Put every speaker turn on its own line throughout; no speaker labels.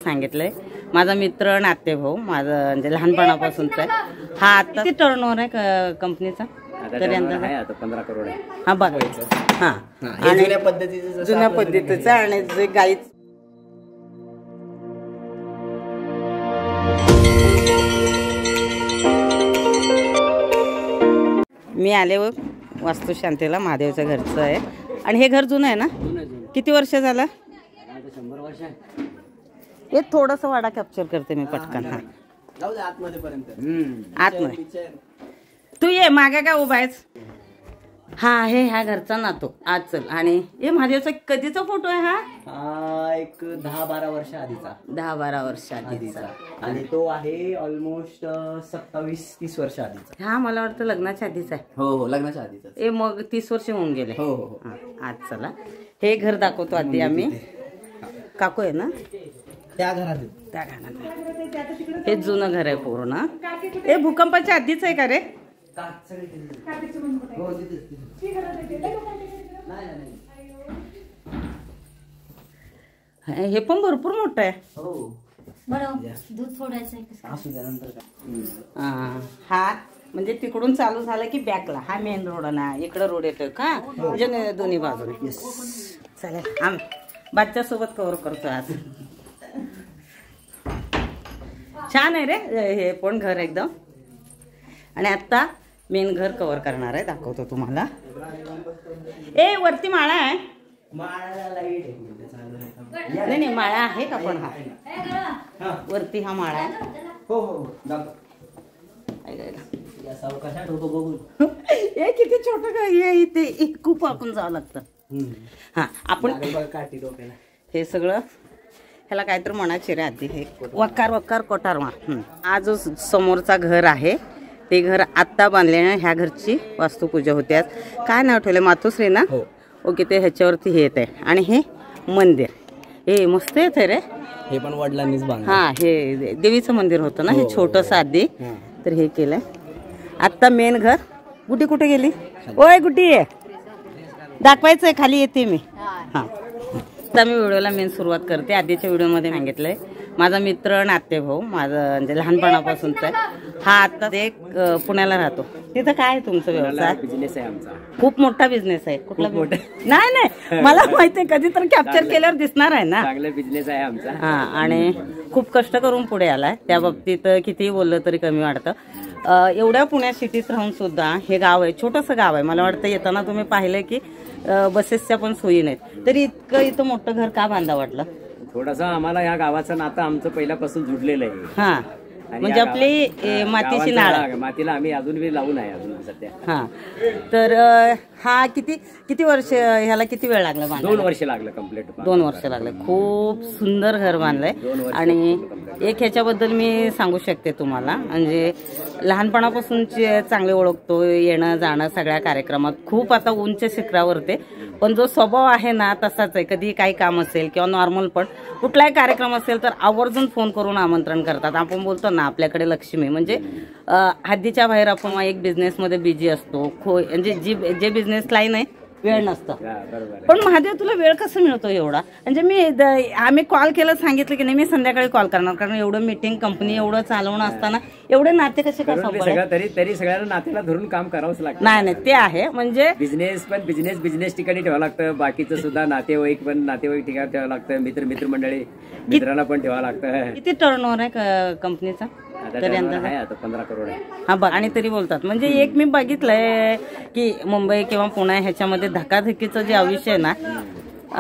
सांगितलंय. माझा मित्र नातेभाऊ माझा म्हणजे लहानपणापासूनचा आहे. हा आता किती टर्नओव्हर आहे कंपनीचा? तरी अंदाज
आहे आता 15 करोड आहे.
हा बघा. हा
आणि जुन्या
पद्धतीचं आणि जे गाई मी आले व वास्तुशांतीला महादेवच्या घरचं आहे. आणि हे घर जुनं आहे ना? किती वर्ष झालं?
100 वर्ष.
हे थोडंसं वाडा कॅप्चर करते मी पटकन. हा
जाऊ दे आतमध्ये पर्यंत.
आतमध्ये तू ये मागे का उभा आहेस? हा हे ह्या घरचा नातो. आज चल. आणि हे महादेवचा कधीचा फोटो आहे हा?
एक 10-12 वर्ष आधीचा.
10-12 वर्ष आधीचा.
आणि तो आहे ऑलमोस्ट 27-30 वर्ष आधीचा.
हा मला वाटतं लग्नाच्या आधीचा आहे.
हो लग्नाच्या आधीचा.
ए मग 30 वर्ष होऊन गेले.
हो.
आज चला हे घर दाखवतो आधी आम्ही. काकू आहे ना
त्या घरात?
त्या घरात. हे जुनं घर आहे पूर्ण. हे भूकंपाच्या आधीच आहे का रे? हे पण भरपूर मोठं आहे.
दूध सोडायचं.
हा म्हणजे तिकडून चालू झालं की बॅकला हा मेन रोड ना. इकडं रोड येतो का? म्हणजे दोन्ही बाजूने. चालेल बादच्या सोबत कव्हर करतो आज. छान आहे रे हे पण घर एकदम. आणि आता मेन घर कव्हर करणार आहे. दाखवतो तुम्हाला. ए वरती माळा आहे? नाही माळा आहे का? पण हा वरती हा माळा आहे.
हो
हे किती छोट इथे खूप आपण जावं लागतं. हा आपण हे सगळं ह्याला काहीतरी म्हणायचे रे आधी. हे वकार कोटारवा. हा जो समोरचा घर आहे ते घर आत्ता बांधल्याने ह्या घरची वास्तुपूजा होते. आज काय नाव ठेवलं? मातोश्री ना? ओके. ते ह्याच्यावरती हे येत आहे. आणि हे मंदिर हे मस्त येत आहे रे.
हे पण वडिलांनीच बांधलं.
हा हे देवीचं मंदिर होतं ना हे छोटंसं आधी. तर हे केलंय. आत्ता मेन घर. गुड्डी कुठे गेली? ओय गुड्डी आहे दाखवायचंय. खाली येते मी. हा आता मी व्हिडिओला मेन सुरुवात करते. आधीच्या व्हिडिओमध्ये सांगितलंय माझा मित्र नातेभाऊ माझा म्हणजे लहानपणापासूनचा आहे. हा आता एक पुण्याला राहतो. तिथं काय आहे तुमचा व्यवसाय?
बिझनेस आहे आमचा.
खूप मोठा बिझनेस आहे. कुठला मोठा? नाही मला माहिती आहे. कधी तर कॅप्चर केल्यावर दिसणार आहे ना.
चांगला बिझनेस आहे आमचा.
हा आणि खूप कष्ट करून पुढे आलाय. त्या बाबतीत कितीही बोललं तरी कमी वाटतं. एवढ्या पुण्यात सिटीत राहून सुद्धा हे गाव आहे छोटंसं गाव आहे. मला वाटतं येताना तुम्ही पाहिलं की बसेसच्या पण सोयी नाहीत. तरी इतकं मोठं घर का बांधा वाटलं?
थोडंसं आम्हाला या गावाचं नातं आमचं पहिल्यापासून जुडलेलं आहे.
हा म्हणजे आपली मातीची नाळ.
मातीला आम्ही अजून बी लावून आहे अजून सध्या.
हा तर हा किती वर्ष ह्याला किती वेळ लागला बांधायला?
2 वर्ष लागलं कम्प्लीट.
2 वर्ष लागले. खूप सुंदर घर बांधलंय. आणि एक ह्याच्याबद्दल मी सांगू शकते तुम्हाला. म्हणजे लहानपणापासून चांगले ओळखतो. येणं जाणं सगळ्या कार्यक्रमात. खूप आता उंच शिखरावरते. पण जो स्वभाव आहे ना तसाच आहे. कधी काही काम असेल किंवा नॉर्मल पण कुठलाही कार्यक्रम असेल तर आवर्जून फोन करून आमंत्रण करतात. आपण बोलतो ना आपल्याकडे लक्ष्मी म्हणजे हद्दीच्या बाहेर आपण एक बिझनेसमध्ये बिझी असतो. म्हणजे जे बिझनेस लाईन आहे वेळ नसतं. पण महादेव तुला वेळ कसा मिळतो एवढा? म्हणजे आम्ही कॉल केलं सांगितलं की नाही मी संध्याकाळी कॉल करणार. कारण एवढं मीटिंग कंपनी एवढं चालवणं असताना एवढे नाते कसे काय सांभाळायचे?
तरी सगळ्यांना नात्याला धरून काम करावंच लागतं.
नाही ते आहे. म्हणजे
बिझनेस ठिकाणी ठेवावं लागतं. बाकीचं सुद्धा नातेवाईक ठिकाणी ठेवावं लागतं. मित्रमंडळी मित्रांना पण ठेवावं लागतं.
किती टर्नओव्हर आहे कंपनीचा?
तरी अंदाज आहे आता 15 करोड आहे.
हा बघ. आणि तरी बोलतात म्हणजे एक मी बघितलंय की मुंबई किंवा पुणे ह्याच्यामध्ये धकाधकीचं जे आयुष्य आहे ना.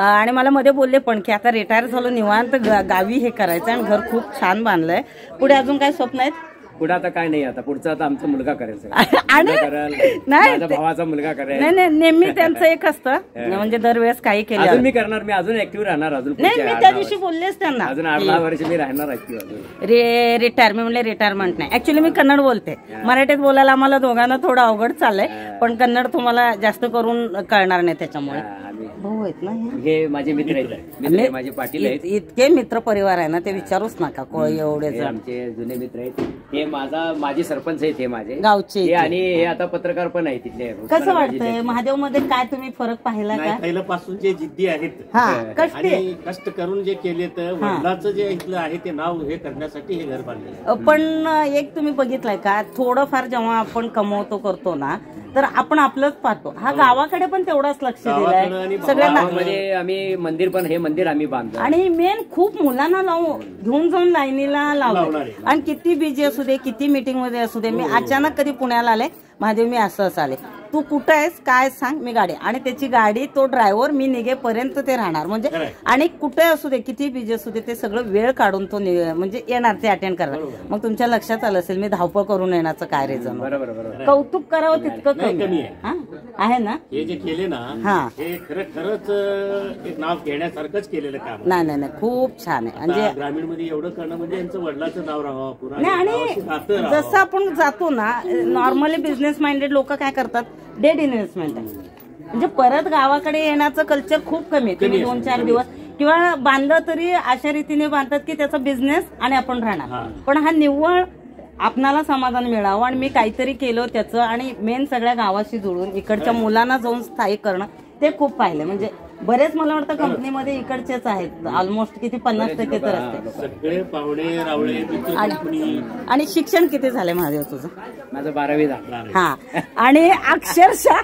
आणि मला मध्ये बोलले पण की आता रिटायर झालो निवांत गावी हे करायचं. आणि घर खूप छान बांधलंय. पुढे अजून काय स्वप्न आहेत?
पुढे आता काय नाही. आता पुढचा आता आमचा मुलगा करेल.
नाही
भावाचा मुलगा करेल.
नाही नेहमी त्यांचं एक असतं म्हणजे दरवेळेस काही केलं.
अजून मी करणार. मी अजून ऍक्टिव्ह राहणार. अजून
नाही मी त्या दिवशी बोललेच त्यांना
अजून 8-10 वर्ष मी राहणार ऍक्टिव्ह अजून.
रिटायर मी म्हणले रिटायरमेंट नाही. ऍक्च्युली मी कन्नड बोलते. मराठीत बोलायला आम्हाला दोघांना थोडं अवघड चाललंय. पण कन्नड तुम्हाला जास्त करून कळणार नाही त्याच्यामुळे. भाऊ आहेत ना
हे माझे मित्र आहेत, माझे पाटील आहेत.
इतके मित्र परिवार आहे ना ते विचारूच नका कोळी एवढे
हे आमचे जुने मित्र आहेत. हे माजी सरपंच आहेत, हे माझे
गावचे
हे, आणि हे आता पत्रकार पण आहेत तिथले.
कसं वाटतंय महादेव मध्ये काय तुम्ही फरक पाहिला का?
पहिल्यापासून जे जिद्दी आहेत
आणि
कष्ट करून जे केले तर वडिलांचं जे इथलं आहे ते नाव हे करण्यासाठी हे घर बांधले.
पण एक तुम्ही बघितलंय का थोडंफार जेव्हा आपण कमवतो करतो ना तर आपण आपलंच पाहतो. हा गावाकडे पण तेवढाच लक्ष दिलंय सगळ्यांना.
आम्ही मंदिर पण हे मंदिर आम्ही बांधतो
आणि मेन खूप मुलांना घेऊन जाऊन लाईनीला लावलं. आणि किती बिझी असू दे किती मीटिंग मध्ये असू दे, मी अचानक कधी पुण्याला आले महादेव मी असं आले तू कुठं आहेस काय सांग मी गाडी, आणि त्याची गाडी तो ड्रायव्हर मी निघेपर्यंत ते राहणार म्हणजे. आणि कुठे असू दे किती बिझी असू दे ते सगळं वेळ काढून तो म्हणजे येणार ते अटेंड करणार. मग तुमच्या लक्षात आलं असेल मी धावपळ करून येण्याचं काय रिझन. कौतुक करावं तितकं कमी आहे ना.
हे जे केले ना हे खरंच एक नाव घेण्यासारखंच केलेलं काम.
नाही खूप छान आहे. म्हणजे
ग्रामीण मध्ये एवढं करणं म्हणजे यांचं वडिलांचं नाव राहावं पुरा.
आणि जसं आपण जातो ना नॉर्मली बिझनेस माइंडेड लोक काय करतात डेड इन्व्हेस्टमेंट आहे. म्हणजे परत गावाकडे येण्याचं कल्चर खूप कमी आहे. तुम्ही 2-4 दिवस किंवा बांधलं तरी अशा रीतीने बांधतात की त्याचा बिझनेस आणि आपण राहणार. पण हा निव्वळ आपणाला समाधान मिळावं आणि मी काहीतरी केलं त्याचं, आणि मेन सगळ्या गावाशी जुळून इकडच्या मुलांना जाऊन स्थायिक करणं ते खूप पाहिलं. म्हणजे बरेच मला वाटतं कंपनीमध्ये इकडचेच आहेत ऑलमोस्ट किती 50% तर असते
सगळे पाहुणे रावळे.
आणि शिक्षण किती झालंय महादेव तुझं?
माझं 12वी झालं.
हा आणि अक्षरशः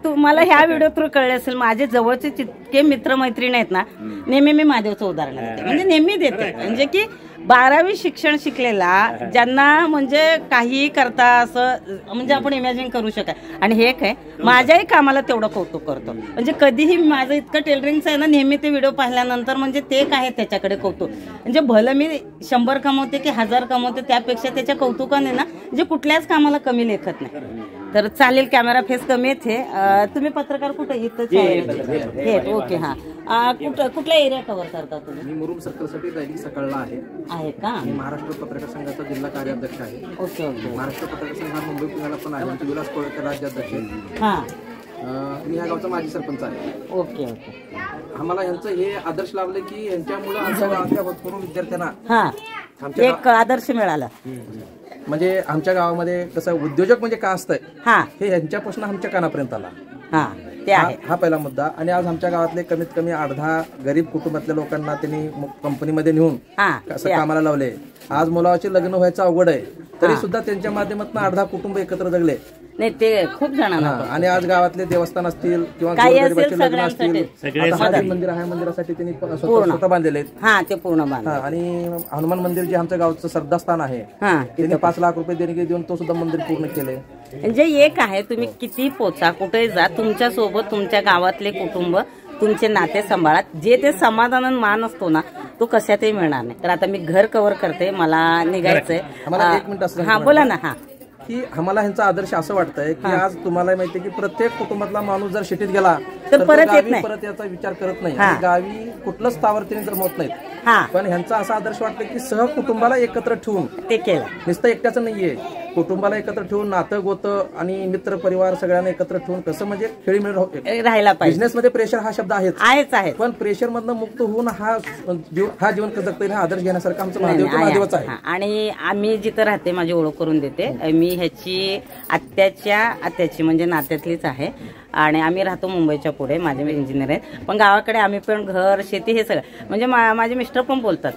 तुम्हाला ह्या व्हिडिओ थ्रू कळले असेल माझे जवळचे जितके मित्रमैत्रिणी आहेत ना नेहमी मी महादेवचं उदाहरण देते. म्हणजे नेहमी देते. म्हणजे की 12वी शिक्षण शिकलेला ज्यांना म्हणजे काही करता असं म्हणजे आपण इमॅजिन करू शकाय. आणि हे काय माझ्याही कामाला तेवढं कौतुक करतो. म्हणजे कधीही माझं इतकं टेलरिंगचं आहे ना नेहमी ते व्हिडिओ पाहिल्यानंतर म्हणजे ते काय त्याच्याकडे कौतुक. म्हणजे भलं मी 100 कमवते की 1000 कमवते त्यापेक्षा त्याच्या कौतुकाने ना म्हणजे कुठल्याच कामाला कमी लेखत नाही. तर चालेल कॅमेरा फेस कमी येते. तुम्ही पत्रकार कुठे इथं ओके. कुठला एरिया कव्हर करता तुम्ही?
मी मुरुम सर्कलसाठी दैनिक सकाळला आहे का? मी महाराष्ट्र पत्रकार संघाचा जिल्हा कार्याध्यक्ष आहे.
ओके.
महाराष्ट्र पत्रकार संघ हा मुंबई पुण्याला पण आहे. विलास कोळकर राज्याध्यक्ष. मी ह्या गावचा माजी सरपंच आहे.
ओके.
आम्हाला यांचं हे आदर्श लाभले की यांच्यामुळे आमच्या गावातल्या भरपूर विद्यार्थ्यांना
एक आदर्श मिळाला.
म्हणजे आमच्या गावामध्ये कसं उद्योजक म्हणजे काय असतंय हे यांच्यापासून आमच्या कानापर्यंत आला. हा पहिला मुद्दा. आणि आज आमच्या गावातले कमीत कमी 8-10 गरीब कुटुंबातल्या लोकांना त्यांनी कंपनीमध्ये नेऊन असं कामाला लावले. आज मुलाचे लग्न व्हायचं अवघड आहे तरी सुद्धा त्यांच्या माध्यमातून 8-10 कुटुंब एकत्र जगले.
नाही ते खूप जणांना.
आणि आज गावातले देवस्थान असतील किंवा लग्न असतील मंदिर आहे मंदिरासाठी त्यांनी स्वतः बांधलेले आहेत.
ते पूर्ण
आणि हनुमान मंदिर जे आमच्या गावचं श्रद्धास्थान आहे त्यांनी 5 लाख रुपये देणगी देऊन तो सुद्धा मंदिर पूर्ण केले.
म्हणजे एक आहे तुम्ही किती पोचा कुठे जा तुमच्या सोबत तुमच्या गावातले कुटुंब तुमचे नाते सांभाळा. जे ते समाधान मान असतो ना तो कशातही मिळणार नाही. तर आता मी घर कव्हर करते मला निघायचंय.
मला 1 मिनिट
बोला ना.
की आम्हाला ह्यांचा आदर्श असं वाटतंय की आज तुम्हाला माहितीये की प्रत्येक कुटुंबातला माणूस जर शेतीत गेला तर परत याचा विचार करत नाही. गावी कुठलंच स्थावर जर होत नाहीत. पण ह्यांचा असा आदर्श वाटतं की सहकुटुंबाला एकत्र ठेवून
ते केलं.
नुसतं एकट्याचं नाहीये कुटुंबाला एकत्र ठेवून नातं गोतं आणि मित्र परिवार सगळ्यांना एकत्र ठेवून कसं म्हणजे खेळीमेळी
राहायला पाहिजे.
बिझनेस मध्ये प्रेशर हा शब्द
आहेच
पण प्रेशर मधनं मुक्त होऊन हा जीवन कसं जगता येईल हा आदर्श घेण्यासारखा आमचं महादेवचा आहे.
आणि आम्ही जिथं राहते माझी ओळख करून देते. मी ह्याची आत्याची म्हणजे नात्यातलीच आहे. आणि आम्ही राहतो मुंबईच्या पुढे. माझे इंजिनियर आहेत पण गावाकडे आम्ही पण घर शेती हे सगळं म्हणजे माझे मिस्टर पण बोलतात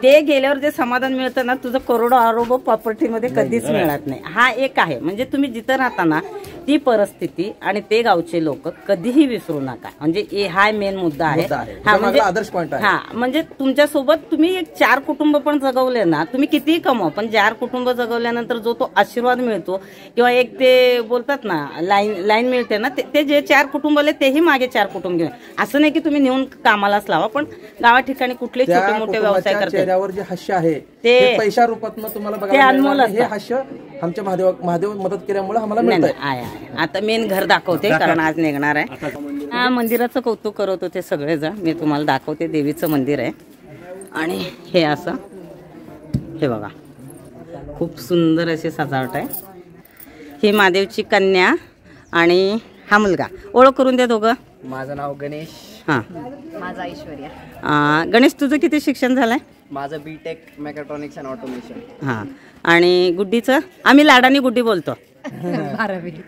ते गेल्यावर जे समाधान मिळतं ना तुझं करोडो अरबो प्रॉपर्टीमध्ये कधीच मिळत नाही. हा एक आहे. म्हणजे तुम्ही जिथं राहता ना ती परिस्थिती आणि ते गावचे लोक कधीही विसरू नका. म्हणजे हा मेन मुद्दा आहे.
म्हणजे आदर्श पॉइंट आहे.
म्हणजे तुमच्यासोबत तुम्ही 4 कुटुंब पण जगवले ना तुम्ही कितीही कमवा पण 4 कुटुंब जगवल्यानंतर जो तो आशीर्वाद मिळतो किंवा एक ते बोलतात ना लाईन मिळते ना ते जे 4 कुटुंब आले तेही मागे 4 कुटुंब घेऊन. असं नाही की तुम्ही नेऊन कामालाच लावा पण गावा ठिकाणी कुठले छोटे मोठे व्यवसाय करतात
जे हास्य आहे ते पैशा रूपातनं तुम्हाला बघायला हे हास्य आमच्या महादेव मदत केल्यामुळे आम्हाला मिळतंय.
आता मेन घर दाखवते कारण आज निघणार आहे. मंदिराचं कौतुक करत होते सगळेजण. मी तुम्हाला दाखवते. देवीचं मंदिर आहे आणि हे असं हे बघा खूप सुंदर अशी सजावट आहे. ही महादेवची कन्या आणि हा मुलगा. ओळख करून द्या दोघं.
माझं नाव गणेश.
हां.
माझा ऐश्वर्या.
गणेश तुझं किती शिक्षण झालंय?
माझं बीटेक मेकॅट्रॉनिक्स अँड ऑटोमेशन.
हां. आणि गुड्डीचं? आम्ही लाडानी गुड्डी बोलतो.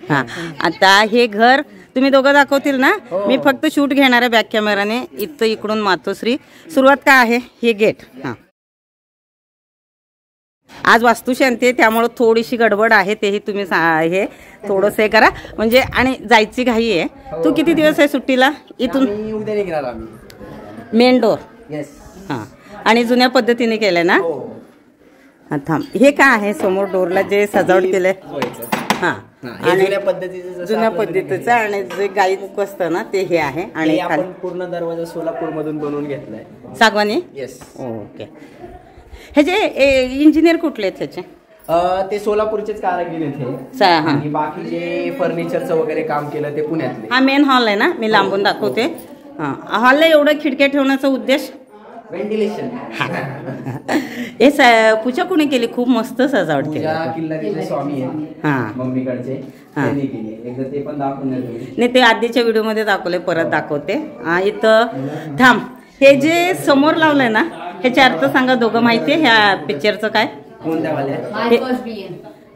हां. आता हे घर तुम्ही दोघं दाखवतील ना? मी फक्त शूट घेणार आहे बॅक कॅमेराने. इथं इकडून मातोश्री. सुरुवात काय आहे? हे गेट. हां. आज वास्तुशांती आहे त्यामुळं थोडीशी गडबड आहे, तेही तुम्ही हे थोडंसं हे करा म्हणजे. आणि जायची घाई आहे. तू किती दिवस आहे सुट्टीला? इथून
उद्या निघणार आम्ही.
Main door.
येस.
हां. आणि जुन्या पद्धतीने केलंय ना? हां. थांब. हे काय आहे समोर डोरला जे सजावट केलंय? हां. आणि जुन्या पद्धतीचं आणि जे गाई कुक असतं ना ते हे आहे. आणि
आपण पूर्ण दरवाजा सोलापूर मधून बनवून घेतलाय.
सागवानी.
येस.
ओके. हे जे इंजिनियर कुठले आहेत त्याचे?
ते सोलापूरचेच कारागीर इथे. आणि बाकी जे फर्निचरचं वगैरे काम केलं ते पुण्यातले.
हा मेन हॉल आहे ना? मी लांबून दाखवते. हां. हॉलला एवढं खिडक्या ठेवण्याचा उद्देश?
व्हेंटिलेशन.
हे पूजा कोणी केली? खूप मस्त सजावट केली.
किल्लारीचे स्वामी आहेत.
हां.
मम्मीकडचे त्यांनी केली. एकदा ते पण दाखवून
नाही, ते आधीच्या व्हिडिओमध्ये दाखवले, परत दाखवते. इथं थांब. हे जे समोर लावलंय ना ह्याचे अर्थ सांगा दोघं. माहितीये ह्या पिक्चरचं काय?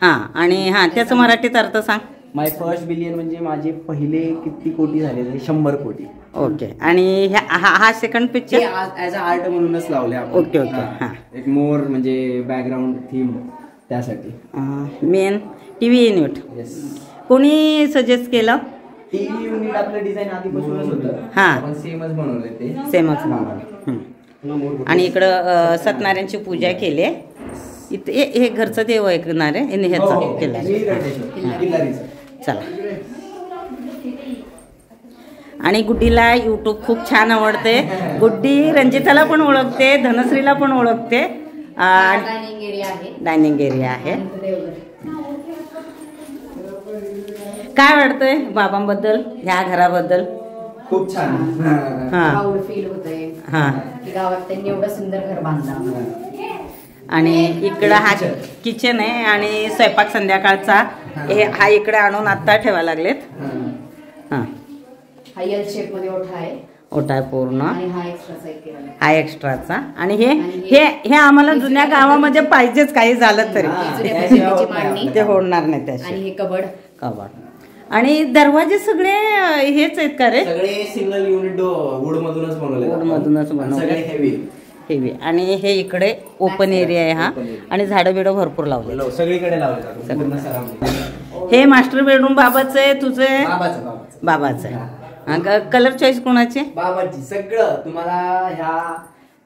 हां. आणि हां त्याचं मराठीत अर्थ सांग.
माय फर्स्ट बिलियन म्हणजे माझे पहिले किती कोटी झालेले? 100 कोटी.
ओके. आणि हा second picture
as a art म्हणूनच लावले आपण.
Okay okay. हां.
एक मोर म्हणजे बॅकग्राऊंड थीम त्यासाठी.
मेन टीव्ही युनिट कोणी सजेस्ट केलं?
टीव्ही युनिट आपलं डिझाईन आधीपासूनच होतं.
हां.
आपण सेमच बनवले ते.
सेमच बनवलं. आणि इकडं सत्यनारायणची पूजा केली आहे. इथे हे घरचं देव ऐकणार आहे ह्याचं केलं. चला. आणि गुड्डीला यूट्यूब खूप छान आवडते. गुड्डी रंजिताला पण ओळखते, धनश्रीला पण ओळखते. डायनिंग एरिया आहे. काय वाटतंय बाबांबद्दल, ह्या घराबद्दल?
खूप छान.
प्राऊड फील होतंय की गावात त्यांनी एवढं सुंदर घर बांधलं.
आणि इकडं हा किचन आहे आणि स्वयंपाक संध्याकाळचा हा इकडे आणून आत्ता ठेवायला लागलेत. हां.
हा एल शेप मध्ये ओठा आहे.
ओठा आहे पूर्ण.
आणि हा एक्स्ट्राचा एक केला.
हा एक्स्ट्राचा. आणि हे आम्हाला जुन्या गावामध्ये पाहिजेच, काही झालं तरी ते होणार नाही त्याचे.
आणि हे कबड.
आणि दरवाजे सगळे हेच आहेत का रे?
सगळे सिंगल युनिट वुड मधूनच बनवले.
वुड मधूनच बनवले.
हेवी.
आणि हे इकडे ओपन एरिया आहे हा. आणि झाडं बिडं भरपूर लावले,
सगळीकडे लावले.
हे मास्टर बेडरूम बाबाचं आहे, तुझं? बाबाचं आहे. कलर चॉईस कोणाची?
बाबाची. सगळं तुम्हाला ह्या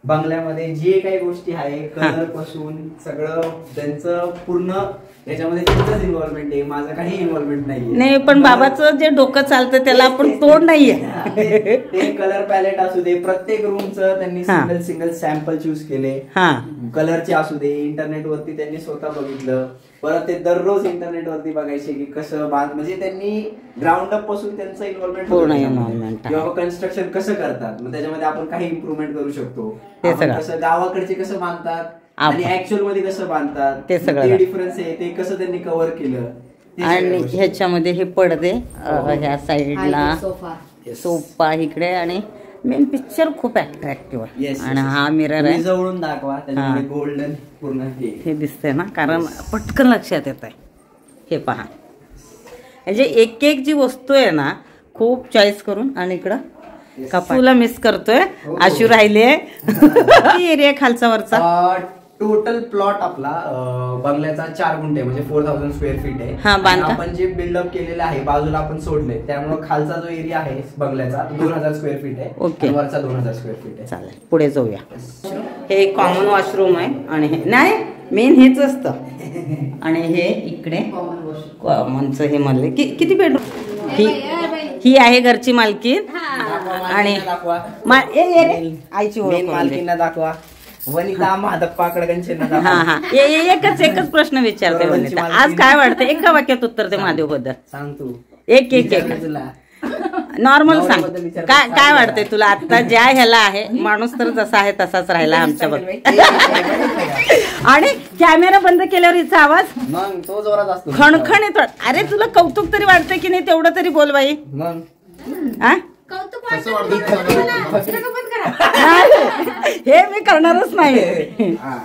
बंगल्यामध्ये जे काही गोष्टी आहे कलर पासून सगळं त्यांचं पूर्ण याच्यामध्ये त्यांचंच इन्व्हॉल्वमेंट आहे. माझं काही इन्व्हॉल्वमेंट नाहीये.
नाही, पण बाबाचं जे डोकं चालतं त्याला आपण तोड नाहीये.
ते कलर पॅलेट असू दे, प्रत्येक रूमचं त्यांनी सिंगल सॅम्पल चूज केले. कलरचे असू दे, इंटरनेट वरती त्यांनी स्वतः बघितलं. परत ते दररोज इंटरनेट वरती बघायचे की कसं म्हणजे त्यांनी ग्राउंड अप पासून त्यांचं इन्व्हॉल्वमेंट किंवा कन्स्ट्रक्शन कसं करतात, मग त्याच्यामध्ये आपण काही इम्प्रुव्हमेंट करू शकतो. कसं गावाकडचे कसं बांधतात आणि ऍक्च्युअल मध्ये कसं बांधतात ते सगळं डिफरन्स आहे, ते कसं त्यांनी कव्हर केलं.
आणि ह्याच्यामध्ये हे पडदे ह्या साईडला, सोफा इकडे. आणि मेन पिक्चर खूप अट्रॅक्टिव्ह आहे. आणि हा मिरर आहे,
जवळून दाखवा. गोल्डन पूर्ण
हे दिसतंय ना, कारण पटकन लक्षात येत आहे. हे पहा, म्हणजे एक एक जी वस्तू आहे ना खूप चॉईस करून. आणि इकडं कपूला मिस करतोय, आशू राहिले. एरिया खालचा वरचा
टोटल प्लॉट आपला बंगल्याचा 4 गुंठे म्हणजे 4000 स्क्वेअर फीट आहे. आपण जे बिल्डअप केलेलं आहे बाजूला आपण सोडले, त्यामुळे खालचा जो एरिया आहे बंगल्याचा 2000 स्क्वेअर फीट आहे.
ओके.
वरचा 2000 स्क्वेअर फीट आहे.
चालेल, पुढे जाऊया. हे कॉमन वॉशरूम आहे. आणि हे नाही, मेन हेच असतं. आणि हे इकडे कॉमनचं हे म्हणले किती बेडरूम. ही आहे घरची मालकीन. आणि आईची ओळख
मालकींना दाखवा. वनिता महादेवपाकडे
एकच प्रश्न विचारते वनिता, आज काय वाटतं? एका वाक्यात उत्तर दे महादेव बद्दल.
सांग तू.
एक नॉर्मल सांग, काय काय वाटतंय तुला आता ज्या ह्याला आहे? माणूस तर जसा आहे तसाच राहिला आमच्याबरोबर. आणि कॅमेरा बंद केल्यावर हिचा आवाज
मग तो जोरात असतो,
खणखणीत. अरे तुला कौतुक तरी वाटतंय की नाही? तेवढं तरी बोल बाई.
मग
हा हे मी करणारच नाही.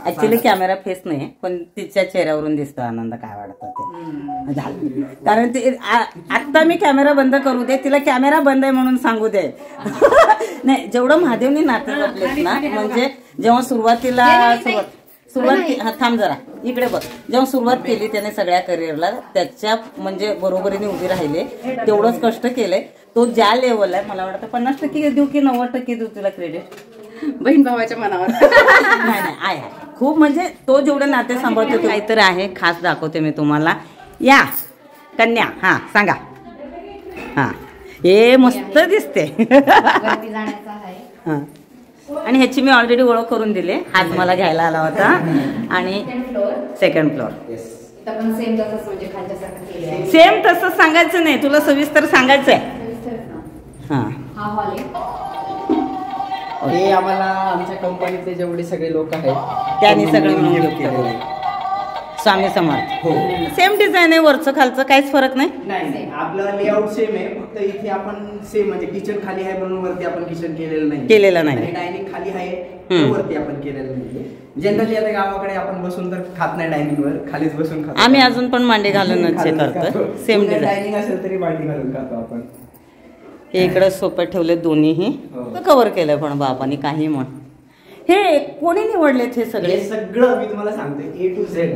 ऍक्च्युली कॅमेरा फेस नाही, पण तिच्या चेहऱ्यावरून दिसतो आनंद. काय वाटतं ते झालं, कारण ते आता मी कॅमेरा बंद करू दे, तिला कॅमेरा बंद आहे म्हणून सांगू दे. नाही, जेवढं महादेवनी नातं जपलेत ना, म्हणजे जेव्हा सुरुवात थांब जरा इकडे बघ, जेव्हा सुरुवात केली त्याने सगळ्या करिअरला, त्याच्या म्हणजे बरोबरीने उभी राहिले, तेवढंच कष्ट केलंय. तो ज्या लेवल आहे, मला वाटतं 50% देऊ की 90% देऊ तुला क्रेडिट?
बहीण भावाच्या मनावर.
नाही आहे खूप, म्हणजे तो जेवढे नाते सांभाळतो काहीतरी आहे खास. दाखवते मी तुम्हाला. या कन्या, हा सांगा. हा हे मस्त दिसते. हा, आणि ह्याची मी ऑलरेडी ओळख करून दिली. हाच मला घ्यायला आला होता. आणि सेकंड फ्लोअर सेम तसं सांगायचं नाही तुला, सविस्तर सांगायचंय. हा
हे आम्हाला आमच्या कंपनीतले जेवढे सगळे लोक आहेत
त्यांनी सगळे मिळून गिफ्ट केलेले. स्वामी समर्थ. हो, सेम डिझाईन आहे, वरचं खालचं काहीच फरक नाही.
नाही, आपलं लेआउट सेम आहे, फक्त इथे आपण सेम म्हणजे किचन खाली आहे म्हणून वरती आपण किचन केलेलं नाही. डायनिंग खाली आहे, वरती आपण केलेलं नाही. जनरली आता गावाकडे आपण बसून तर खात नाही डायनिंग वर, खालीच बसून खातो.
आम्ही अजून पण मांडी घालूनच करतो. Same design.
डायनिंग असेल तरी मांडी घालून खातो आपण.
हे इकडे सोप्यात ठेवले दोन्हीही, कव्हर केलंय. पण बाबांनी काही म्हण, हे कोणी निवडलेत हे सगळे?
सगळं मी तुम्हाला सांगते, ए टू झेड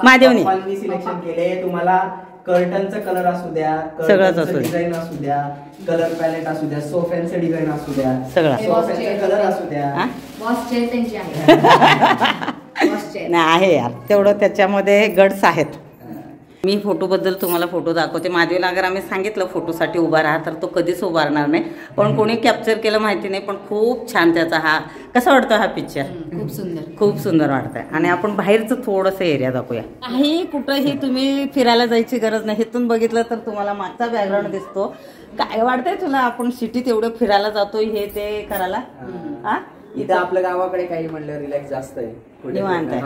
महादेवनी
सिलेक्शन केले. तुम्हाला कर्टनचा कलर असू द्या,
सगळंच असू द्या,
डिझाईन असू द्या, कलर पॅलेट असू द्या, सोफ्यांचं डिझाईन असू द्या,
सगळं
सोफ्यांचा कलर असू द्या.
नाही आहे यार, तेवढं त्याच्यामध्ये गट्स आहेत. मी फोटोबद्दल तुम्हाला फोटो दाखवते. महादेवला अगर आम्ही सांगितलं फोटोसाठी उभा राहा तर तो कधीच उभारणार नाही, पण कोणी कॅप्चर केलं माहिती नाही. पण खूप छान त्याचा हा कसा वाटतो हा पिक्चर?
खूप सुंदर,
खूप सुंदर वाटतंय. आणि आपण बाहेरचं थोडंसं एरिया दाखवूया. काही कुठंही तुम्ही फिरायला जायची गरज नाही. इथून बघितलं तर तुम्हाला मागचा बॅकग्राऊंड दिसतो. काय वाटतंय तुला? आपण सिटीत एवढं फिरायला जातो हे ते करायला. हा,
इथं आपल्या गावाकडे काही म्हणलं रिलॅक्स जास्त आहे,
निवांत आहे.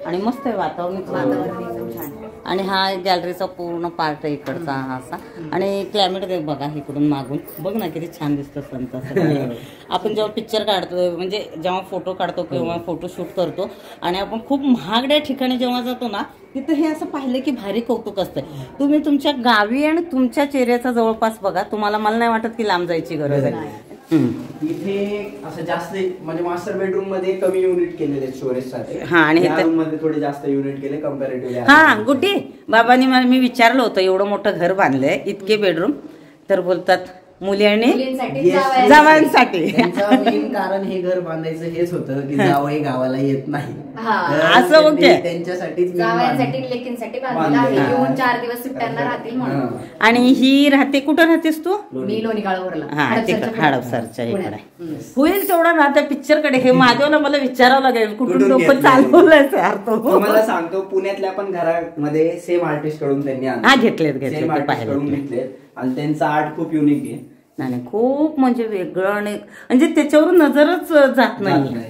आणि मस्त आहे वातावरण एकदम छान. आणि हा गॅलरीचा पूर्ण पार्ट आहे इकडचा हा असा. आणि क्लायमेट बघा इकडून मागून बघ ना किती छान दिसतं संत. आपण जेव्हा पिक्चर काढतो, म्हणजे जेव्हा फोटो काढतो किंवा फोटो शूट करतो आणि आपण खूप महागड्या ठिकाणी जेव्हा जातो ना, तिथं हे असं पाहिलं की भारी कौतुक असतं. तुम्ही तुमच्या गावी आणि तुमच्या चेहऱ्याचा जवळपास बघा, तुम्हाला मला नाही वाटत की लांब जायची गरज आहे.
इथे असं जास्त म्हणजे मास्टर बेडरूम मध्ये कमी युनिट केलेले स्टोरेज साठी.
हा, आणि
मध्ये थोडे जास्त युनिट केले कम्पॅरेटिव्हली.
हा गुड्डी बाबांनी मी विचारलं होतं एवढं मोठं घर बांधलंय, इतके बेडरूम, तर बोलतात मुली आणि जावयांसाठी.
मेन कारण हे घर बांधायचं हेच होतं की जावई गावाला येत नाही,
असं. ओके,
त्यांच्यासाठीच
जावयांसाठी लेकींसाठी बांधलेलं आहे, येऊन 4 दिवस सुट्ट्यांना राहतील म्हणून.
आणि ही राहते कुठं राहतेस तू?
मी लोणीकाळवरला.
हा, तिकडे हडपसरच्या इकडे. होईल तेवढा राहत्या पिक्चर कडे. हे माझ्याला मला विचारावं लागेल कुठून लोक चालवलंय यार. तो
तुम्हाला सांगतो, पुण्यातल्या पण घरामध्ये सेम आर्टिस्ट कडून त्यांनी
घेतलेत
आणि त्यांचा आर्ट खूप युनिक आहे.
नाही, खूप म्हणजे वेगळं. आणि म्हणजे त्याच्यावरून नजरच जात नाही.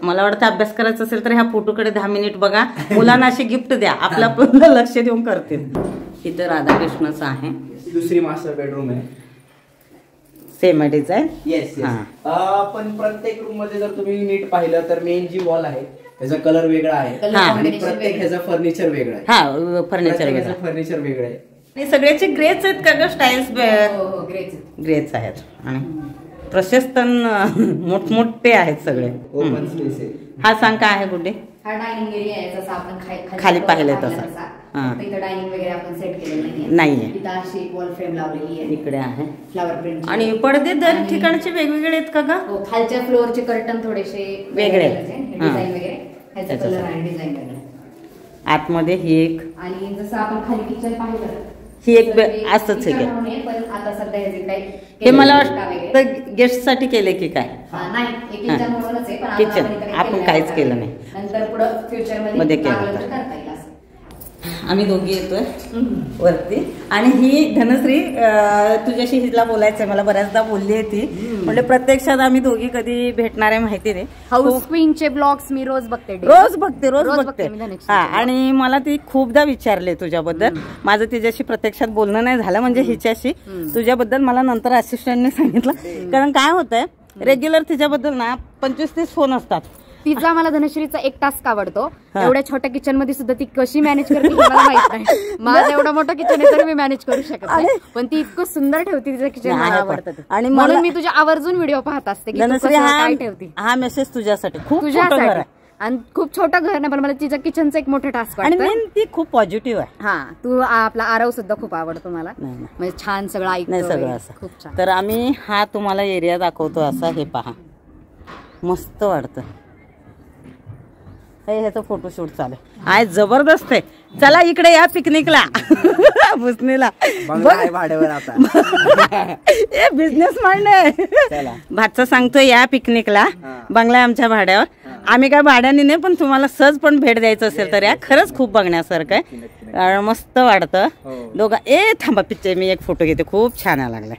मला वाटतं अभ्यास करायचा असेल तर ह्या फोटोकडे 10 मिनिट बघा, मुलांना असे गिफ्ट द्या, आपलं लक्ष देऊन करतील. इथं राधाकृष्णाचं आहे.
दुसरी मास्टर बेडरूम आहे,
सेम डिझाईन.
येस. पण प्रत्येक रूम मध्ये जर तुम्ही नीट पाहिलं तर मेन जी वॉल आहे त्याचा कलर वेगळा आहे, प्रत्येक ह्याचा फर्निचर वेगळं आहे.
हा, फर्निचर
वेगळं आहे.
सगळ्याचे ग्रेच आहेत का ग? स्टाईल्स ग्रेच आहेत. आणि प्रशस्त मोठमोठे आहेत सगळे.
ओपन स्पेस आहे.
हा सांग काय आहे गुड्डे?
हा डायनिंग एरिया आहे, जसं आपण
खाली पाहिलंय तसा.
इथं डायनिंग वगैरे आपण सेट केलेलं
नाहीये.
इथं अशी वॉल फ्रेम लावलेली आहे,
इकडे आहे
फ्लावर प्रिंट.
आणि पडदे दर ठिकाणचे वेगवेगळे आहेत का ग?
खालच्या फ्लोअरचे कर्टन थोडेसे
वेगळे
डिझाईन वगैरे, ह्याचा कलर आणि डिझाईन वेगळे.
आतमध्ये ही एक,
आणि जसं आपण खाली किचन पाहिलं
ही एक असंच आहे.
पण आता सध्या
हे मला वाटतं गेस्ट साठी केले की काय?
नाही, किचन म्हणूनच आहे, पण
किचन आपण काहीच केलं नाही.
नंतर पुढे फ्युचर मध्ये
केलं. आम्ही दोघी येतोय वरती आणि ही धनश्री तुझ्याशी हिला बोलायचंय, मला बऱ्याचदा बोलली आहे ती, म्हणजे प्रत्यक्षात आम्ही दोघी कधी भेटणार आहे माहिती नाही.
हाऊस क्वीनचे ब्लॉग्स मी रोज बघते.
रोज बघते. हा, आणि मला ती खूपदा विचारले तुझ्याबद्दल. माझं तिच्याशी प्रत्यक्षात बोलणं नाही झालं, म्हणजे हिच्याशी तुझ्याबद्दल मला नंतर असिस्टंटने सांगितलं. कारण काय होतंय, रेग्युलर तिच्याबद्दल ना 25-30 फोन असतात.
तिचा मला धनश्रीचा एक टास्क आवडतो. एवढ्या छोट्या किचन मध्ये सुद्धा ती कशी मॅनेज करते हे मला माहित नाही. माझं एवढं मोठं किचन आहे तर मी मॅनेज करू शकत नाही, पण ती इतकं सुंदर ठेवते तिचं किचन, मला आवडतं. आणि म्हणून मी तुझ्या आवर्जून व्हिडिओ पाहत असते की काय ठेवते.
हा मेसेज तुझ्यासाठी, खूप
तुझ्यासाठी. आणि खूप छोटं घर नाही, पण मला तिच्या किचनचं एक मोठं टास्क
आणि ती खूप पॉझिटिव्ह आहे.
हा, तू आपला आरव सुद्धा खूप आवडतो मला, म्हणजे छान सगळं ऐकतो
सगळं असं खूप छान. तर आम्ही हा तुम्हाला एरिया दाखवतो असा, हे पहा मस्त वाटतं. ह्याचं फोटोशूट चालू आहे, जबरदस्त आहे. चला इकडे या पिकनिकला भुसणीला
भाड्यावर आता
बिझनेस मांडणे भातचं सांगतोय या पिकनिकला. बंगला आहे आमच्या भाड्यावर. आम्ही काय भाड्याने नाही, पण तुम्हाला सहज पण भेट द्यायचं असेल तर या, खरंच खूप बघण्यासारखं आहे, मस्त वाटतं. दोघं थांबा पिक्चर, मी एक फोटो घेते, खूप छान लागलाय.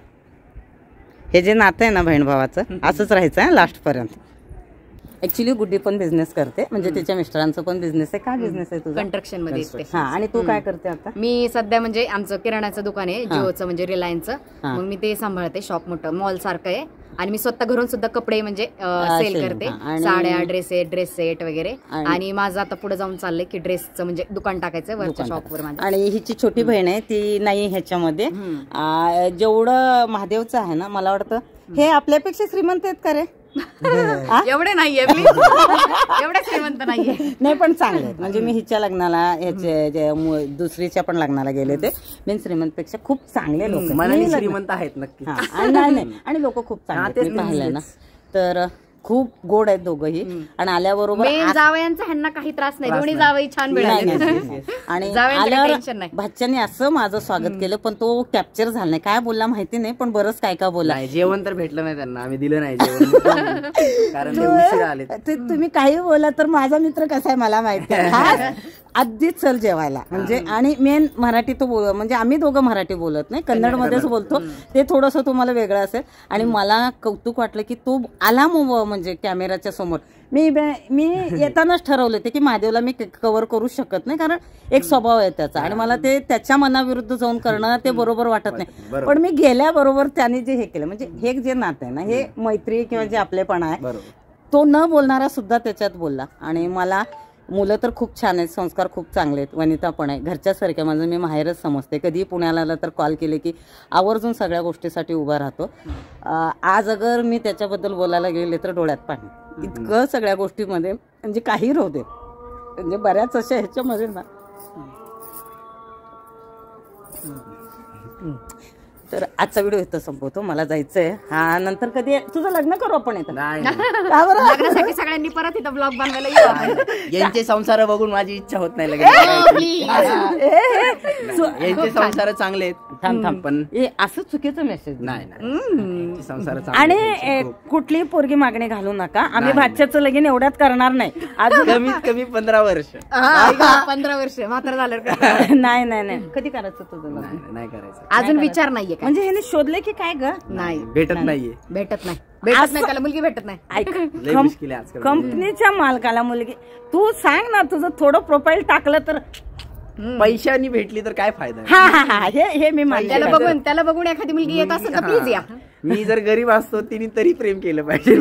हे जे नातं आहे ना बहीण भावाचं, असंच राहायचं आहे लास्ट पर्यंत. ऍक्च्युली गुड्डी पण बिझनेस करते, म्हणजे तिच्या मिस्टरांचं पण बिझनेस आहे. काय बिझनेस आहे तुझा?
कंस्ट्रक्शन मध्ये.
हा, आणि तू काय करते आता?
मी सध्या म्हणजे आमचं किराणाचं दुकान आहे जिओचं, म्हणजे रिलायन्सचं, मग मी ते सांभाळते. शॉप मोठं मॉल सारखं आहे, आणि मी स्वतः घरून सुद्धा कपडे म्हणजे सेल करते, साड्या, ड्रेस सेट वगैरे. आणि माझं आता पुढे जाऊन चाललंय की ड्रेसचं म्हणजे दुकान टाकायचं वरच्या शॉपवर माझं.
आणि हिची छोटी बहीण आहे, ती नाही ह्याच्यामध्ये. जेवढं महादेवचं आहे ना, मला वाटतं हे आपल्यापेक्षा श्रीमंत आहेत का रे?
एवढे नाहीये एवढे श्रीमंत नाहीये, नाही
पण चांगले आहेत. म्हणजे मी हिच्या लग्नाला, ह्याचे दुसरीच्या पण लग्नाला गेले ते, मी श्रीमंत पेक्षा खूप चांगले लोक
श्रीमंत आहेत नक्की.
नाही, आणि लोक खूप चांगले पाहिले ना, तर खूप गोड आहेत दोघंही. आणि आल्याबरोबर
जावयांचा ह्यांना काही त्रास नाही, दोन्ही जावई छान मिळाले.
आणि आल्यावर भाच्याने असं माझं स्वागत केलं, पण तो कॅप्चर झाला नाही. काय बोलला माहिती नाही, पण बरंच काय बोलला.
जेवण तर भेटलं नाही त्यांना, आम्ही दिलं नाही जेवण, कारण ते उशिरा आले.
तुम्ही काही बोला तर माझा मित्र कसा आहे मला माहिती आहे. आधीच चल जेवायला, म्हणजे. आणि मेन मराठी तो म्हणजे आम्ही दोघं मराठी बोलत नाही, कन्नड मध्येच बोलतो. ते थोडंसं तुम्हाला वेगळं असेल. आणि मला कौतुक वाटलं की तो आला म्हणजे कॅमेराच्या समोर. मी येतानाच ठरवले होते की महादेवला मी कव्हर करू शकत नाही, कारण एक स्वभाव आहे त्याचा, आणि मला ते त्याच्या मनाविरुद्ध जाऊन करणं ते बरोबर वाटत नाही. पण मी गेल्याबरोबर त्याने जे हे केलं, म्हणजे हे जे नातं आहे ना, हे मैत्री किंवा जे आपलेपणा आहे, तो न बोलणारा सुद्धा त्याच्यात बोलला. आणि मला मुलं तर खूप छान आहेत, संस्कार खूप चांगले आहेत, वनिता पण आहे घरच्यासारख्या. माझं मी माहेरच समजते. कधी पुण्याला आलं तर कॉल केले की आवर्जून सगळ्या गोष्टीसाठी उभा राहतो. आज अगर मी त्याच्याबद्दल बोलायला गेले तर डोळ्यात पाणी, इतकं सगळ्या गोष्टीमध्ये, म्हणजे काही राहू दे, म्हणजे बऱ्याच अशा ह्याच्यामध्ये ना. तर आजचा व्हिडिओ इथं संपवतो, मला जायचंय. हा, नंतर कधी तुझं लग्न करू आपण इथं.
लग्नासाठी सगळ्यांनी परत इथं ब्लॉग बनवायला येऊ.
यांचे संसार बघून माझी इच्छा होत नाही लग्न. यांचे संसार चांगले आहेत, पण
असं चुकीचं मेसेज
नाही. संसार
आणि कुठलीही पोरगी मागणी घालू नका. आम्ही भाच्याचं लगीन एवढ्यात करणार नाही.
कमीत कमी 15 वर्ष.
15 वर्ष मात्र झालं.
नाही कधी करायचं तुझं लग्न?
नाही करायचं,
अजून विचार नाहीये.
म्हणजे ह्याने शोधले की काय ग?
नाही,
भेटत नाहीये.
त्याला मुलगी भेटत नाही.
कंपनीच्या मालकाला मुलगी, तू सांग ना, तुझं थोडं प्रोफाईल टाकलं तर
पैशानी भेटली तर काय फायदा?
हा हे मी मानते.
त्याला बघून एखादी मुलगी येत असेल तर प्लीज या.
मी जर गरीब असतो तिने तरी प्रेम केलं पाहिजे.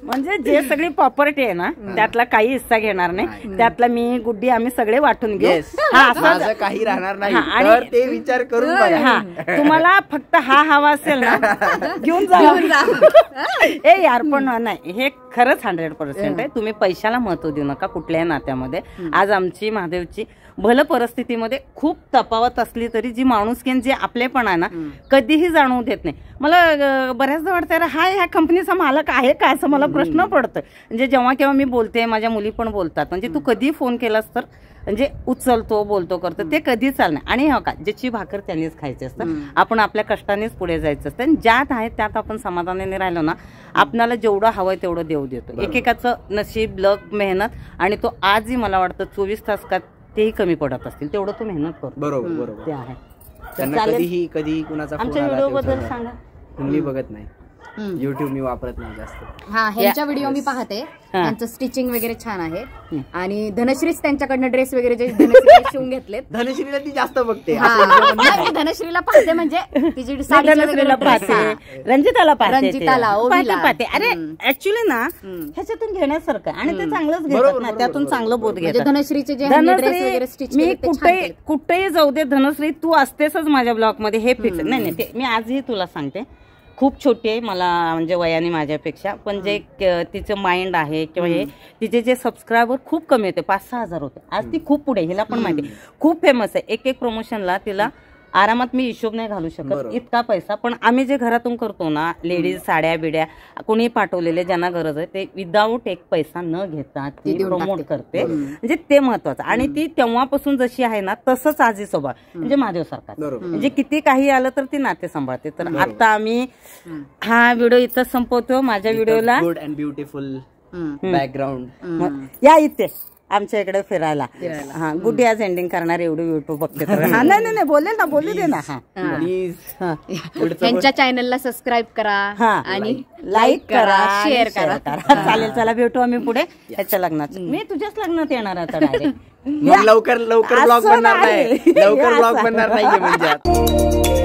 म्हणजे जे सगळी प्रॉपर्टी आहे ना, त्यातला काही हिस्सा घेणार नाही. त्यातला मी गुड्डी आम्ही सगळे वाटून घेऊ.
माझं काही राहणार नाही, आणि ते विचार करून बघा.
तुम्हाला फक्त हा हवा असेल ना, घेऊन जा. ए यार, पण नाही, हे खरंच 100% आहे. तुम्ही पैशाला महत्व देऊ नका कुठल्याही नात्यामध्ये. आज आमची महादेवची भलं परिस्थितीमध्ये खूप तफावत असली तरी जी माणुसकी जे आपलेपण आहे ना, कधीही जाणवू देत नाही. मला बऱ्याचदा वाटतं हा ह्या कंपनीचा मालक आहे का, असं मला प्रश्न पडतोय. म्हणजे जेव्हा केव्हा मी बोलते, माझ्या मुली पण बोलतात, म्हणजे तू कधी फोन केलास तर म्हणजे उचलतो, बोलतो, करतो, ते कधी चालणार. आणि हो का, ज्याची भाकर त्यांनीच खायची असतं. आपण आपल्या कष्टानेच पुढे जायचं असतं. ज्यात आहे त्यात आपण समाधानाने राहिलो ना, आपल्याला जेवढं हवंय तेवढं देऊ देतो. एकेकाचं नशीब, लक, मेहनत, आणि तो आजही मला वाटतं 24 तास का तेही कमी पडत असतील, तेवढं तू मेहनत कर.
बरोबर
ते आहे.
त्यांना कधी कुणाचा
आमच्या व्हिडिओ बद्दल सांगा.
मी बघत नाही युट्यूब, मी वापरत नाही जास्त.
हा, ह्यांच्या व्हिडिओ मी पाहते, त्यांचं स्टिचिंग वगैरे छान आहे. आणि धनश्रीच त्यांच्याकडनं ड्रेस वगैरे जे धनश्रीला शिवून घेतलेत.
धनश्रीला ती जास्त बघते.
मी धनश्रीला पाहते, म्हणजे तिची साडीला
पाहते, रंजिताला
रंजिताला,
पाहते. अरे ऍक्च्युली ना ह्याच्यातून घेण्यासारखं आणि ते चांगलंच घेतात ना, त्यातून चांगलं बोध घेतात.
धनश्रीचे जे ड्रेस वगैरे स्टिच
मी कुठेही जाऊ दे, धनश्री तू असतेसच माझ्या ब्लॉग मध्ये, हे फिक्स. नाही मी आजही तुला सांगते, खूप छोटी आहे मला, म्हणजे वयाने माझ्यापेक्षा, पण जे तिचं माइंड आहे किंवा हे तिचे जे सबस्क्रायबर खूप कमी होते, 5-6 हजार होते. आज ती खूप पुढे, हिला पण माहिती, खूप फेमस आहे. एक प्रमोशनला तिला आरामात मी हिशोब नाही घालू शकत इतका पैसा. पण आम्ही जे घरातून करतो ना, लेडीज साड्या बिड्या कोणी पाठवलेले ज्यांना गरज आहे, ते विदाऊट एक पैसा न घेता ती प्रमोट करते, म्हणजे ते महत्वाचं. आणि ती तेव्हापासून जशी आहे ना तसंच आजी स्वभाव, म्हणजे महादेवसारखा, म्हणजे किती काही आलं तर ती नाते सांभाळते. तर आता आम्ही हा व्हिडिओ इथं संपवतो. माझ्या व्हिडिओला
गुड अँड ब्युटिफुल बॅकग्राऊंड
या इथे आमच्या इकडे फिरायला. हा, गुडी आज एंडिंग करणार एवढं युट्यूब बघते. हा नाही बोलेल ना, बोलू दे ना.
त्यांच्या चॅनलला सबस्क्राईब करा आणि
लाईक करा, शेअर करा. चालेल, चला भेटू आम्ही पुढे ह्याच्या लग्नात. मी तुझ्याच लग्नात येणार आता डायरेक्ट.
लवकर ब्लॉग बनणार नाही म्हणजे